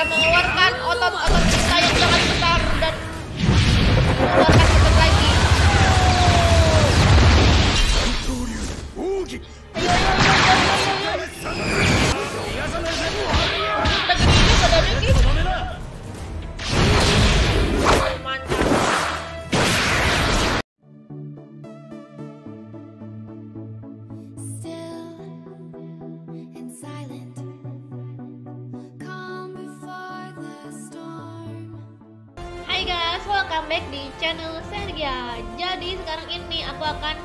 mengeluarkan otot-otot kita yang sangat besar dan mengeluarkan otot lagi. Hai guys, welcome back di channel Sergia. Jadi sekarang ini aku akan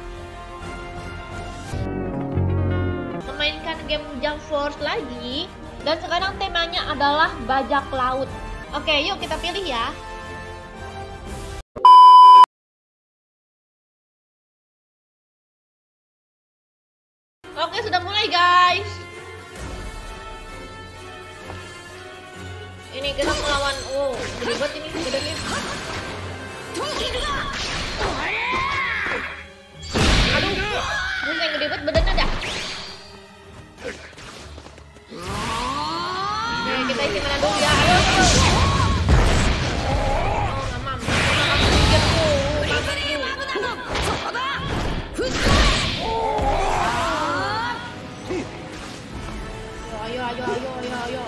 memainkan game Jump Force lagi. Dan sekarang temanya adalah bajak laut. Oke, yuk kita pilih ya. Oke, sudah mulai guys. Ini kita melawan, gede banget ini, gede nih. Aduh, bukan yang gede banget badannya dah. Oke, kita isi mana dulu ya, ayo. Mamam, pikir tuh, ayo.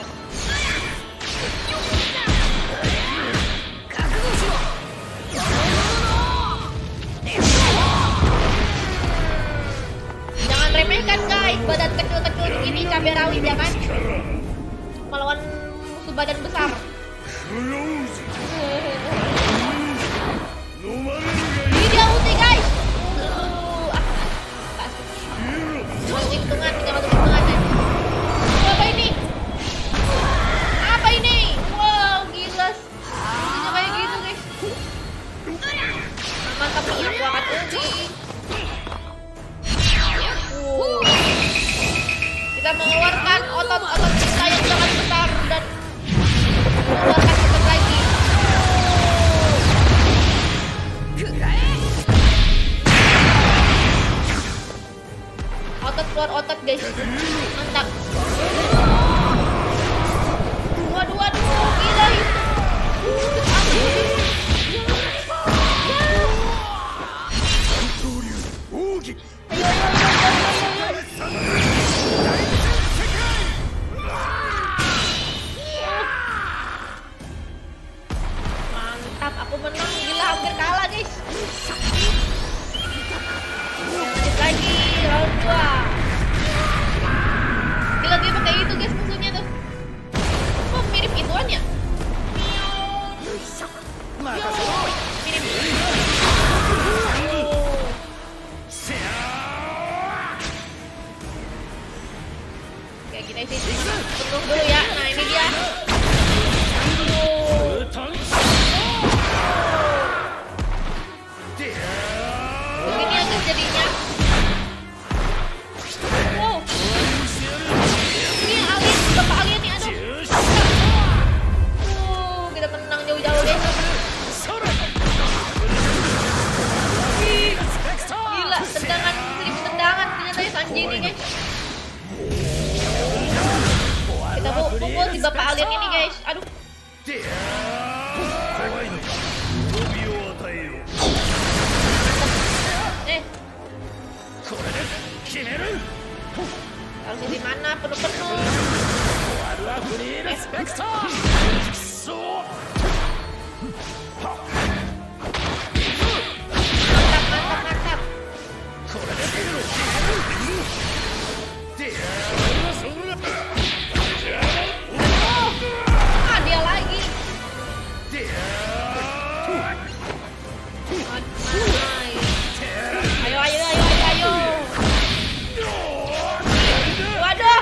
Jangan remehkan guys, badan kecil-kecil begini cabai rawit ya kan, melawan musuh badan besar. Ini dia ulti guys. Masuk hitungan, tinggal masuk hitungan ya. Apa ini? Apa ini? Wow, gila. Ultinya kayak gitu guys. Mantap nih, aku akan ulti. Kita mengeluarkan otot-otot kita yang sangat besar dan mengeluarkan otot lagi. Otot keluar otot guys. Mantap. Waduh, gila itu. Mantap, aku menang, gila hampir kalah guys. Lanjut lagi, round 2. Gila dia pakai itu guys musuhnya tuh. Kok mirip ituan ya? Mirip. Oke, kita isi penuh dulu ya. Nah, ini dia. Begini ya guys jadinya. Wow. Ini alien, bapak alien nih, aduh. Kita menang jauh-jauh deh. Gila, tendangan 1000 tendangan ternyata ya Sanji ini guys. Kita pukul si bapak alien ini guys. Aduh. Harus di mana penuh-penuh. Mantap. Dia lagi. Ayo. Waduh.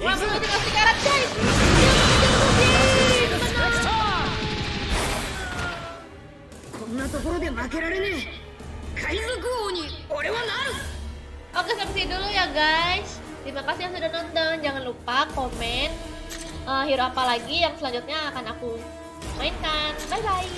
Wah, belum dikasih karat guys. Dia Oke, sampai sini dulu ya guys. Terima kasih yang sudah nonton. Jangan lupa komen hero apa lagi yang selanjutnya akan aku mainkan. Bye bye.